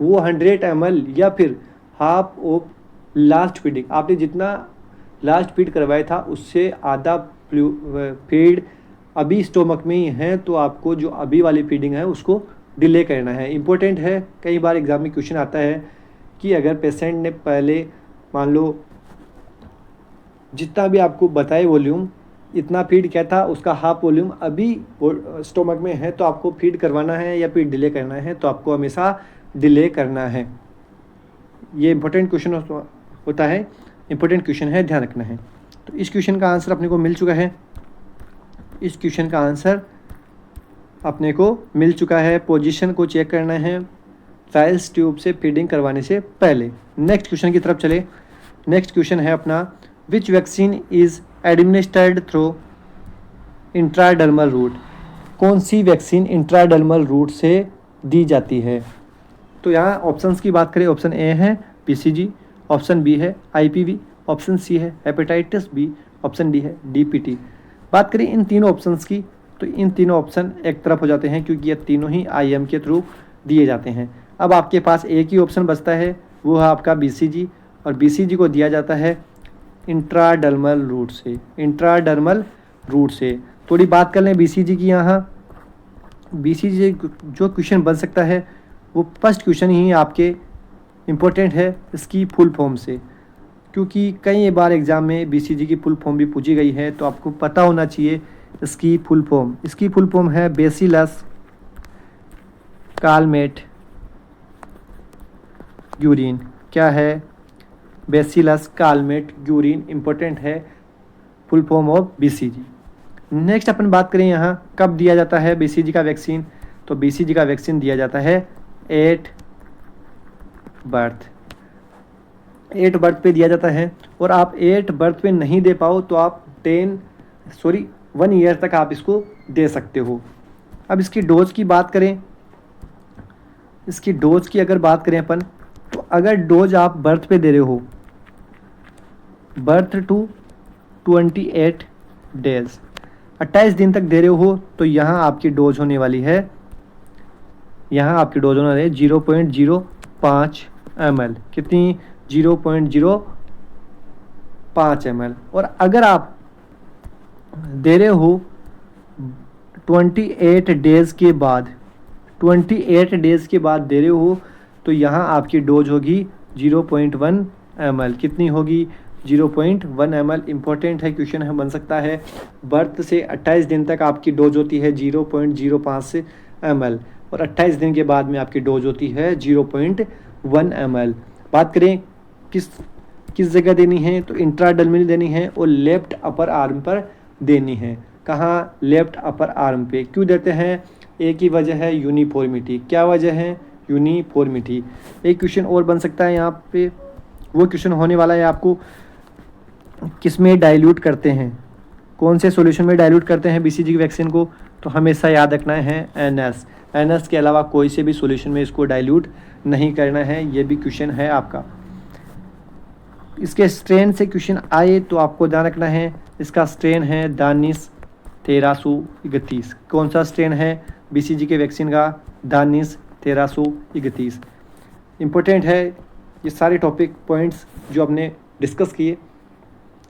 वो 100 ml या फिर हाफ ऑफ लास्ट फीडिंग, आपने जितना लास्ट फीड करवाया था उससे आधा फीड अभी स्टोमक में ही है तो आपको जो अभी वाली फीडिंग है उसको डिले करना है। इम्पोर्टेंट है, कई बार एग्जाम में क्वेश्चन आता है कि अगर पेशेंट ने पहले मान लो जितना भी आपको बताए वॉल्यूम इतना फीड किया था उसका हाफ वॉल्यूम अभी स्टोमक में है तो आपको फीड करवाना है या फिर डिले करना है, तो आपको हमेशा डिले करना है। ये इंपॉर्टेंट क्वेश्चन होता है, इंपॉर्टेंट क्वेश्चन है, ध्यान रखना है। तो इस क्वेश्चन का आंसर अपने को मिल चुका है, इस क्वेश्चन का आंसर अपने को मिल चुका है। पोजीशन को चेक करना है ट्रायल्स ट्यूब से फीडिंग करवाने से पहले। नेक्स्ट क्वेश्चन की तरफ चले। नेक्स्ट क्वेश्चन है अपना, विच vaccine is administered through intradermal root. कौन सी वैक्सीन इंट्राडर्मल रूट से दी जाती है। तो यहाँ ऑप्शंस की बात करें, ऑप्शन ए है पीसीजी, ऑप्शन बी है आईपीवी, ऑप्शन सी है हेपेटाइटिस बी, ऑप्शन डी है डीपीटी। बात करें इन तीनों ऑप्शंस की तो इन तीनों ऑप्शन एक तरफ हो जाते हैं क्योंकि ये तीनों ही आईएम के थ्रू दिए जाते हैं। अब आपके पास एक ही ऑप्शन बचता है, वो है आपका बीसीजी, और बीसीजी को दिया जाता है इंट्राडर्मल रूट से। इंट्राडर्मल रूट से थोड़ी बात कर लें बीसीजी की। यहाँ बीसीजी जो क्वेश्चन बन सकता है वो फर्स्ट क्वेश्चन ही आपके इम्पोर्टेंट है इसकी फुल फॉर्म से, क्योंकि कई बार एग्ज़ाम में बीसीजी की फुल फॉर्म भी पूछी गई है तो आपको पता होना चाहिए इसकी फुल फॉर्म। इसकी फुल फॉर्म है बेसिलस कालमेट ग्यूरिन। क्या है, बेसिलस कालमेट ग्यूरिन इम्पोर्टेंट है full form of BCG. Next अपन बात करें यहाँ कब दिया जाता है बीसीजी का वैक्सीन, तो बीसीजी का वैक्सीन दिया जाता है 8 बर्थ पे दिया जाता है। और आप 8 बर्थ पे नहीं दे पाओ तो आप 1 ईयर तक आप इसको दे सकते हो। अब इसकी डोज की बात करें, इसकी डोज की अगर बात करें अपन, तो अगर डोज आप बर्थ पे दे रहे हो, बर्थ टू 28 डेज 28 दिन तक दे रहे हो, तो यहाँ आपकी डोज होने वाली है, यहाँ आपकी डोज होने वाली है 0.05 ml। कितनी, 0.05 ml। और अगर आप दे रहे हो 28 डेज़ के बाद, 28 डेज़ के बाद दे रहे हो, तो यहाँ आपकी डोज होगी 0.1 ml। कितनी होगी, 0.1 ml। इम्पोर्टेंट है, क्वेश्चन है बन सकता है। बर्थ से 28 दिन तक आपकी डोज होती है 0.05 ml और 28 दिन के बाद में आपकी डोज होती है 0.1 ml। बात करें किस जगह देनी है, तो इंट्राडर्मल देनी है और लेफ्ट अपर आर्म पर देनी है। कहाँ, लेफ्ट अपर आर्म पे। क्यों देते हैं, एक ही वजह है, यूनिफॉर्मिटी। क्या वजह है, यूनिफॉर्मिटी। एक क्वेश्चन और बन सकता है यहाँ पे, वो क्वेश्चन होने वाला है आपको, किस में डाइल्यूट करते हैं, कौन से सॉल्यूशन में डाइल्यूट करते हैं बीसीजी वैक्सीन को, तो हमेशा याद रखना है एनएस के अलावा कोई से भी सॉल्यूशन में इसको डाइल्यूट नहीं करना है। ये भी क्वेश्चन है आपका। इसके स्ट्रेन से क्वेश्चन आए तो आपको ध्यान रखना है, इसका स्ट्रेन है दानिश 1331। कौन सा स्ट्रेन है बीसीजी के वैक्सीन का, दानिश 1331। इम्पोर्टेंट है ये सारे टॉपिक पॉइंट्स जो आपने डिस्कस किए।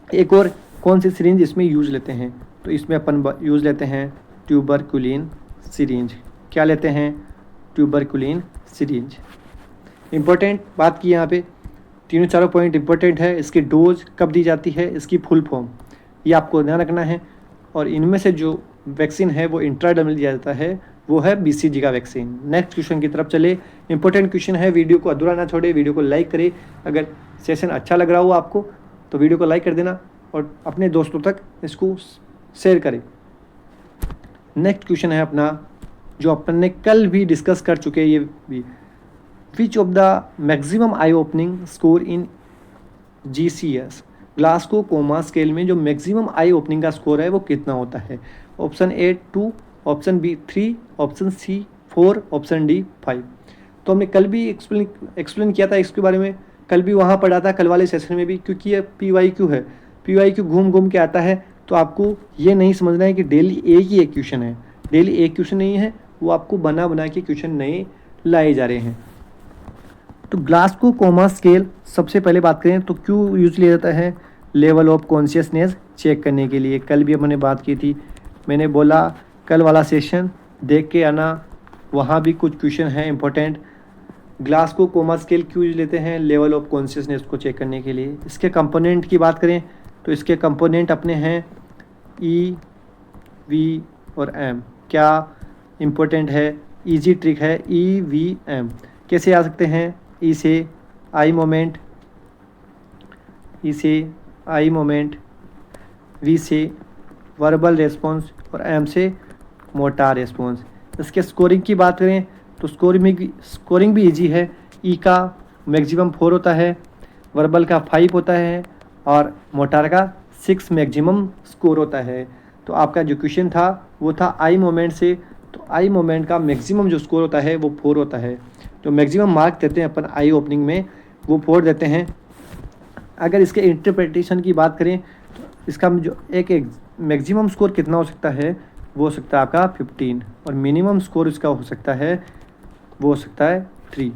एक और कौन सी सिरिंज इसमें यूज़ लेते हैं, तो इसमें अपन यूज़ लेते हैं ट्यूबरकुलिन सिरिंज। क्या लेते हैं, ट्यूबरकुलिन सिरिंज। इम्पोर्टेंट बात की यहाँ पे, तीनों चारों पॉइंट इंपॉर्टेंट है। इसकी डोज कब दी जाती है, इसकी फुल फॉर्म, ये आपको ध्यान रखना है। और इनमें से जो वैक्सीन है वो इंट्राडर्मल दिया जाता है वो है BCG का वैक्सीन। नेक्स्ट क्वेश्चन की तरफ चले। इंपॉर्टेंट क्वेश्चन है, वीडियो को अधूरा ना छोड़े, वीडियो को लाइक करें। अगर सेशन अच्छा लग रहा हो आपको तो वीडियो को लाइक कर देना और अपने दोस्तों तक इसको शेयर करें। नेक्स्ट क्वेश्चन है अपना, जो अपन ने कल भी डिस्कस कर चुके हैं ये भी, which of the maximum eye opening score in GCS, Glasgow coma scale में जो मैक्सिमम आई ओपनिंग का स्कोर है वो कितना होता है? Option A 2, option B 3, option C 4, option D 5। तो हमने कल भी एक्सप्लेन किया था इसके बारे में, कल भी वहाँ पढ़ा था, कल वाले सेशन में भी, क्योंकि ये PYQ है, PYQ घूम घूम के आता है। तो आपको ये नहीं समझना है कि डेली एक ही एक क्वेश्चन है, डेली एक क्वेश्चन नहीं है, वो आपको बना बना के क्वेश्चन नए लाए जा रहे हैं। तो ग्लासगो कोमा स्केल सबसे पहले बात करें तो क्यों यूज लिया जाता है? लेवल ऑफ कॉन्शियसनेस चेक करने के लिए। कल भी हमने बात की थी, मैंने बोला कल वाला सेशन देख के आना, वहाँ भी कुछ क्वेश्चन है इंपॉर्टेंट। ग्लासगो कोमा स्केल क्यों यूज लेते हैं? लेवल ऑफ कॉन्शियसनेस को चेक करने के लिए। इसके कंपोनेंट की बात करें तो इसके कंपोनेंट अपने हैं E, V और M। क्या इम्पोर्टेंट है? ईजी ट्रिक है, EVM। कैसे आ सकते हैं? E से आई मोमेंट, E से आई मोमेंट, V से वर्बल रेस्पॉन्स और M से मोटार रेस्पॉन्स। इसके स्कोरिंग की बात करें तो स्कोरिंग भी इजी है। E का मैक्सिमम 4 होता है, वर्बल का 5 होता है और मोटार का 6 मैक्सिमम स्कोर होता है। तो आपका जो क्वेश्चन था वो था आई मोमेंट से, तो आई मोमेंट का मैक्सिमम जो स्कोर होता है वो 4 होता है। जो मैक्सिमम मार्क देते हैं अपन आई ओपनिंग में वो 4 देते हैं। अगर इसके इंटरप्रिटेशन की बात करें तो इसका जो एक मैक्सिमम स्कोर कितना हो सकता है, वो हो सकता है आपका 15 और मिनिमम स्कोर इसका हो सकता है, वो हो सकता है 3।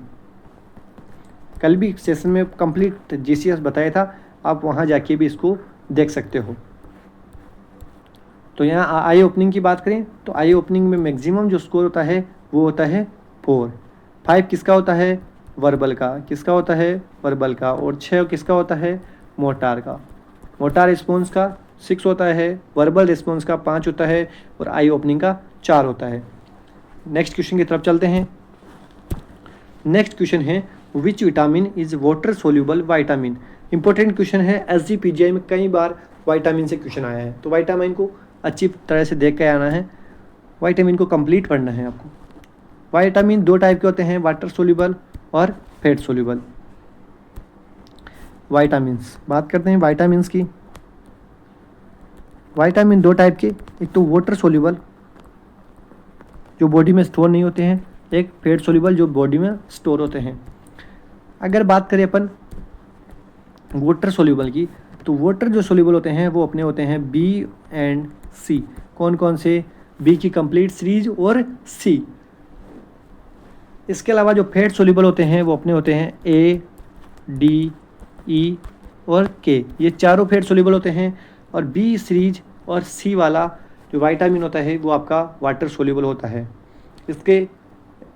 कल भी सेशन में कंप्लीट GCS बताया था, आप वहाँ जाके भी इसको देख सकते हो। तो यहाँ आई ओपनिंग की बात करें तो आई ओपनिंग में मैक्सिमम जो स्कोर होता है वो होता है 4। 5 किसका होता है? वर्बल का। किसका होता है? वर्बल का। और 6 किसका होता है? मोटार का। मोटार रिस्पॉन्स का 6 होता है, वर्बल रिस्पॉन्स का 5 होता है और आई ओपनिंग का 4 होता है। नेक्स्ट क्वेश्चन की तरफ चलते हैं। नेक्स्ट क्वेश्चन है, which vitamin is water soluble vitamin. Important question है, SGPGI में कई बार विटामिन से क्वेश्चन आया है, तो विटामिन को अच्छी तरह से देख के आना है, विटामिन को कंप्लीट पढ़ना है आपको। विटामिन 2 टाइप के होते हैं, वाटर सोल्यूबल और फैट सोल्यूबल। विटामिन्स बात करते हैं विटामिन्स की। विटामिन 2 टाइप के, एक तो वाटर सोल्यूबल जो बॉडी में स्टोर नहीं होते हैं, एक फैट सोल्यूबल जो बॉडी में स्टोर होते हैं। अगर बात करें अपन वाटर सोल्यूबल की, तो वाटर जो सोल्यूबल होते हैं वो अपने होते हैं B एंड C। कौन कौन से? B की कंप्लीट सीरीज और C। इसके अलावा जो फैट सोल्यूबल होते हैं वो अपने होते हैं A, D, E और K। ये चारों फैट सोल्यूबल होते हैं और B सीरीज और C वाला जो विटामिन होता है वो आपका वाटर सोल्यूबल होता है। इसके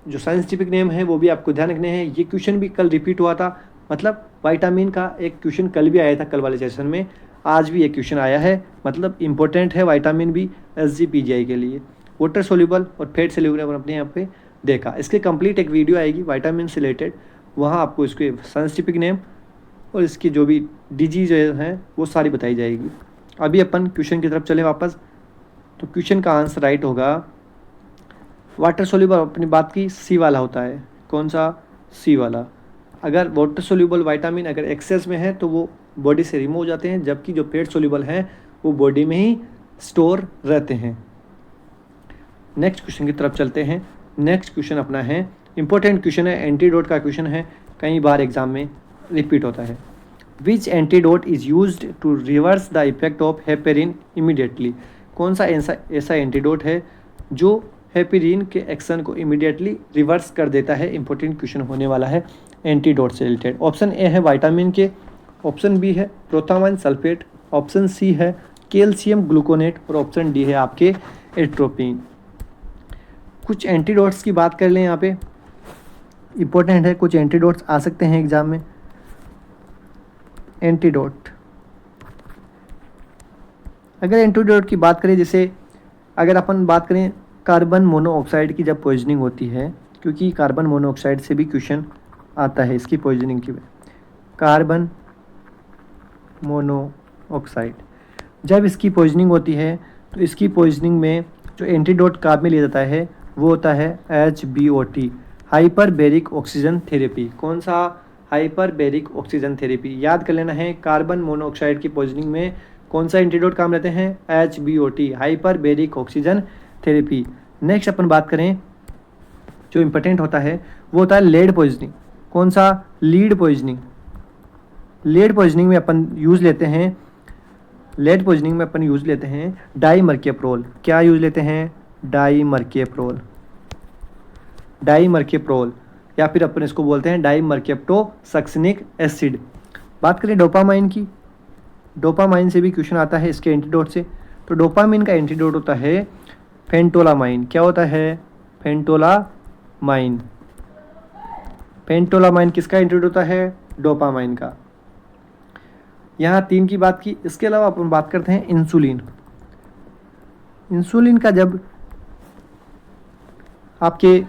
जो साइंटिफिक नेम है वो भी आपको ध्यान रखने हैं। ये क्वेश्चन भी कल रिपीट हुआ था, मतलब विटामिन का एक क्वेश्चन कल भी आया था कल वाले सेशन में, आज भी एक क्वेश्चन आया है, मतलब इंपॉर्टेंट है विटामिन भी SGPGI के लिए। वाटर सोल्यूबल और फैट सोल्यूबल अपने यहाँ पे देखा। इसके कंप्लीट एक वीडियो आएगी विटामिन से रिलेटेड, वहाँ आपको इसके साइंटिफिक नेम और इसकी जो भी डिजीज हैं वो सारी बताई जाएगी। अभी अपन क्वेश्चन की तरफ चले वापस। तो क्वेश्चन का आंसर राइट होगा, वाटर सोल्यूबल अपनी बात की C वाला होता है। कौन सा? C वाला। अगर वाटर सोल्यूबल विटामिन अगर एक्सेस में है तो वो बॉडी से रिमूव हो जाते हैं, जबकि जो फैट सोल्यूबल हैं वो बॉडी में ही स्टोर रहते हैं। नेक्स्ट क्वेश्चन की तरफ चलते हैं। नेक्स्ट क्वेश्चन अपना है, इंपॉर्टेंट क्वेश्चन है, एंटीडोट का क्वेश्चन है, कई बार एग्जाम में रिपीट होता है। Which antidote is used to reverse the effect of heparin immediately. कौन सा ऐसा एंटीडोट है जो हेपेरिन के एक्शन को इमीडिएटली रिवर्स कर देता है? इंपॉर्टेंट क्वेश्चन होने वाला है एंटीडोट से रिलेटेड। ऑप्शन A है विटामिन के, ऑप्शन B है प्रोथामाइन सल्फेट, ऑप्शन C है कैल्शियम ग्लूकोनेट और ऑप्शन D है आपके एट्रोपिन। कुछ एंटीडोट्स की बात कर लें, यहाँ पे इंपॉर्टेंट है, कुछ एंटीडोट्स आ सकते हैं एग्जाम में। एंटीडोट, अगर एंटीडोट की बात करें, जैसे अगर अपन बात करें कार्बन मोनोऑक्साइड की जब पॉइजनिंग होती है, क्योंकि कार्बन मोनोऑक्साइड से भी क्वेश्चन आता है इसकी पॉइजनिंग की। कार्बन मोनोऑक्साइड जब इसकी पॉइजनिंग होती है तो इसकी पॉइजनिंग में जो एंटीडोट काम में लिया जाता है वो होता है HBOT, हाइपरबेरिक ऑक्सीजन थेरेपी। कौन सा? Hyperbaric oxygen therapy. याद कर लेना है, कार्बन मोनोऑक्साइड की पॉइजनिंग में कौन सा एंटीडोट काम लेते हैं? HBOT, hyperbaric oxygen therapy. Next अपन बात करें जो इम्पोर्टेंट होता है वो होता है लेड पॉइजनिंग। कौन सा? Lead poisoning. लेड पॉइजनिंग में अपन यूज़ लेते हैं, लेड पॉइजनिंग में अपन यूज़ लेते हैं डाईमर्केप्रोल। क्या यूज़ लेते हैं? डाईमर्केप्रोल, डाईमर्केप्रोल, या फिर अपन इसको बोलते हैं डाईमर्केप्टोसक्सिनिक एसिड। बात करें डोपामाइन की, डोपामाइन से भी क्वेश्चन आता है इसके एंटीडोट से। तो डोपामाइन का एंटीडोट होता है फेंटोलामाइन। क्या होता है? फेंटोलामाइन। फेंटोलामाइन किसका एंटीडोट होता है? डोपामाइन का। यहाँ 3 की बात की। इसके अलावा अपन बात करते हैं इंसुलिन। इंसुलिन का जब आपके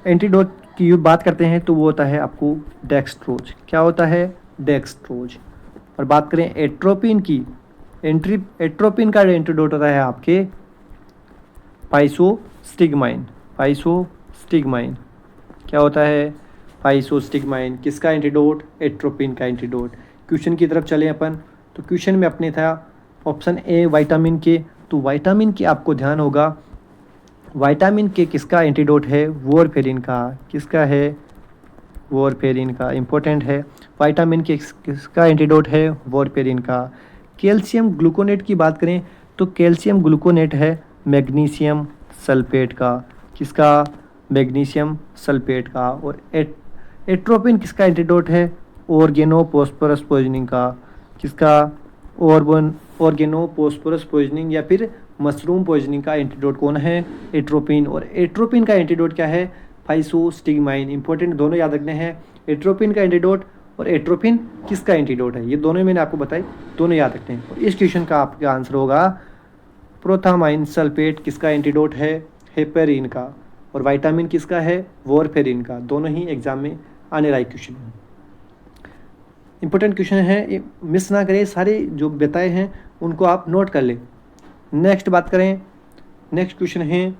एंटीडोट की बात करते हैं तो वो होता है आपको डेक्सट्रोज। क्या होता है? डेक्सट्रोज। और बात करें एट्रोपिन की, एट्रोपिन का एंटीडोट होता है आपके पाइसोस्टिग्माइन। पाइसोस्टिग्माइन क्या होता है? पाइसोस्टिग्माइन। किसका एंटीडोट? एट्रोपिन का एंटीडोट। क्वेश्चन की तरफ चलें अपन, तो क्वेश्चन में अपने था ऑप्शन ए विटामिन के। तो विटामिन के आपको ध्यान होगा, विटामिन के किसका एंटीडोट है? वॉरफेरिन का। किसका है? वॉरफेरिन का। इंपॉर्टेंट है। विटामिन के किसका एंटीडोट है? वॉरफेरिन का। कैल्शियम ग्लूकोनेट की बात करें तो कैल्शियम ग्लूकोनेट है मैग्नीशियम सल्फेट का। किसका? मैग्नीशियम सल्फेट का। और एट्रोपिन किसका एंटीडोट है? ऑर्गेनोफॉस्फोरस पॉइजनिंग का। किसका? ऑर्गेनोफॉस्फोरस पॉइजनिंग या फिर मशरूम पॉइजनिंग का एंटीडोट कौन है? एट्रोपिन। और एट्रोपिन का एंटीडोट क्या है? पाइसोस्टिग्माइन। इंपॉर्टेंट, दोनों याद रखने हैं, एट्रोपिन का एंटीडोट और एट्रोपिन किसका एंटीडोट है। ये दोनों मैंने आपको बताई, दोनों याद रखने हैं। और इस क्वेश्चन का आपका आंसर होगा प्रोथामाइन सल्फेट किसका एंटीडोट है? हेपेरिन का। और विटामिन किसका है? वॉरफेरिन का। दोनों ही एग्जाम में आने लायक क्वेश्चन है, इंपॉर्टेंट क्वेश्चन है, मिस ना करें। सारे जो बताए हैं उनको आप नोट कर लें। नेक्स्ट बात करें, नेक्स्ट क्वेश्चन है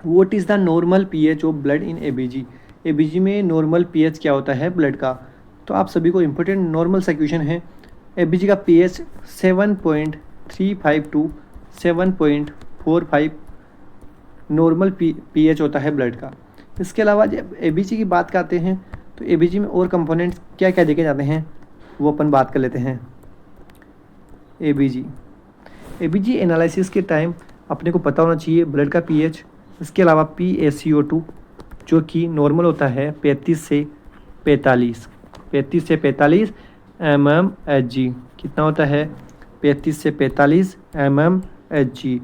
what is the normal pH of blood in ABG. ABG में नॉर्मल पीएच क्या होता है ब्लड का? तो आप सभी को इंपॉर्टेंट नॉर्मल सा क्वेश्चन है। एबीजी का पीएच 7.35 टू 7.45 नॉर्मल पीएच होता है ब्लड का। इसके अलावा जब एबीजी की बात करते हैं तो एबीजी में और कंपोनेंट्स क्या क्या देखे जाते हैं वो अपन बात कर लेते हैं। एबीजी एनालिसिस के टाइम अपने को पता होना चाहिए ब्लड का पीएच। इसके अलावा PaCO2 जो कि नॉर्मल होता है 35 से 45 mmHg। कितना होता है? 35 से 45 mmHg।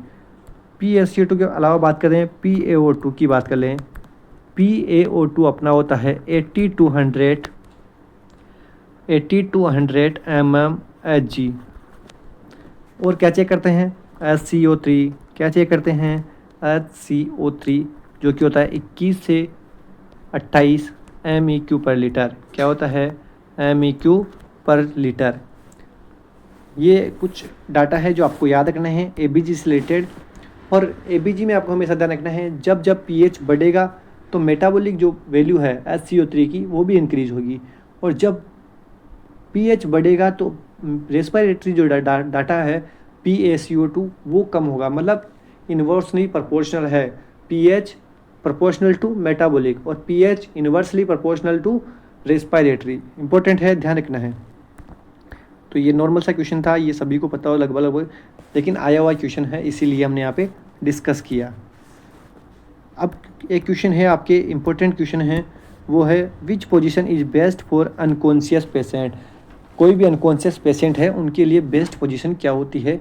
PaCO2 के अलावा बात करें PaO2 की बात कर लें, PaO2 अपना होता है 80 to 100 mmHg। और क्या चेक करते हैं? HCO3। क्या चेक करते हैं? HCO3 जो कि होता है 21 से 28 MEQ पर लीटर। क्या होता है? MEQ पर लीटर। ये कुछ डाटा है जो आपको याद रखना है एबीजी से रिलेटेड। और एबीजी में आपको हमेशा ध्यान रखना है जब जब पीएच बढ़ेगा तो मेटाबॉलिक जो वैल्यू है HCO3 की वो भी इंक्रीज होगी, और जब पीएच बढ़ेगा तो रेस्पिरेटरी जो डाटा है PaCO2 वो कम होगा। मतलब इन्वर्सली प्रोपोर्शनल है, पीएच प्रोपोर्शनल टू मेटाबॉलिक और pH inversely proportional to respiratory. Important है, ध्यान रखना है। तो ये नॉर्मल सा क्वेश्चन था, ये सभी को पता हो लगभग, लेकिन आया हुआ क्वेश्चन है इसीलिए हमने यहाँ पे डिस्कस किया। अब एक क्वेश्चन है आपके, इम्पोर्टेंट क्वेश्चन है, वो है which position is best for unconscious patient. कोई भी अनकॉन्शियस पेशेंट है उनके लिए बेस्ट पोजीशन क्या होती है?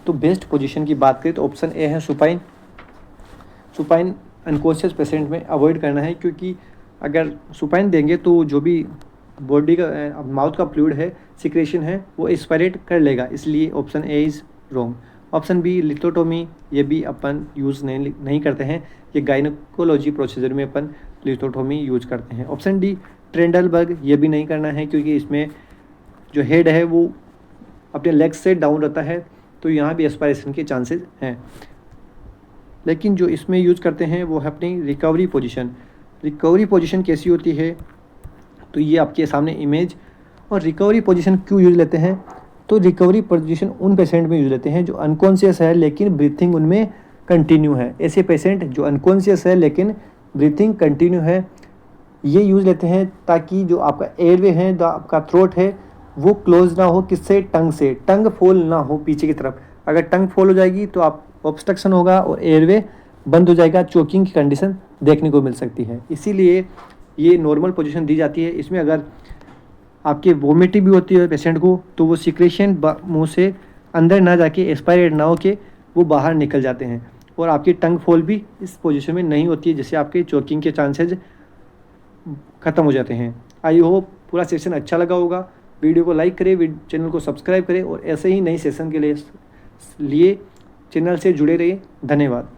तो बेस्ट पोजीशन की बात करें तो ऑप्शन ए है सुपाइन। सुपाइन अनकॉन्शियस पेशेंट में अवॉइड करना है, क्योंकि अगर सुपाइन देंगे तो जो भी बॉडी का माउथ का फ्लूइड है, सिक्रेशन है, वो एक्सपायरेट कर लेगा, इसलिए option A is wrong. Option B lithotomy, ये भी अपन यूज़ नहीं करते हैं, ये गायनेकोलॉजी प्रोसीजर में अपन लिथोटोमी यूज करते हैं। ऑप्शन डी ट्रेंडलबर्ग, ये भी नहीं करना है क्योंकि इसमें जो हेड है वो अपने लेग्स से डाउन रहता है, तो यहाँ भी एस्पायरेशन के चांसेस हैं। लेकिन जो इसमें यूज़ करते हैं वो है अपनी रिकवरी पोजीशन। रिकवरी पोजीशन कैसी होती है, तो ये आपके सामने इमेज। और रिकवरी पोजीशन क्यों यूज लेते हैं, तो रिकवरी पोजीशन उन पेशेंट में यूज लेते हैं जो अनकॉन्शियस है लेकिन ब्रीथिंग उनमें कंटिन्यू है। ऐसे पेशेंट जो अनकॉन्शियस है लेकिन ब्रीथिंग कंटिन्यू है, ये यूज़ लेते हैं ताकि जो आपका एयरवे है, जो आपका थ्रोट है, वो क्लोज ना हो, किससे, टंग से, टंग फॉल ना हो पीछे की तरफ। अगर टंग फॉल हो जाएगी तो आप ऑब्स्ट्रक्शन होगा और एयरवे बंद हो जाएगा, चोकिंग की कंडीशन देखने को मिल सकती है। इसीलिए ये नॉर्मल पोजीशन दी जाती है। इसमें अगर आपकी वोमिटिंग भी होती है पेशेंट को, तो वो सिक्रेशन मुंह से अंदर ना जाके एक्सपायरेट ना हो के वो बाहर निकल जाते हैं, और आपकी टंग फॉल भी इस पोजीशन में नहीं होती है, जिससे आपके चोकिंग के चांसेज ख़त्म हो जाते हैं। आई होप पूरा सेशन अच्छा लगा होगा। वीडियो को लाइक करें, चैनल को सब्सक्राइब करें, और ऐसे ही नई सेशन के लिए चैनल से जुड़े रहिए। धन्यवाद।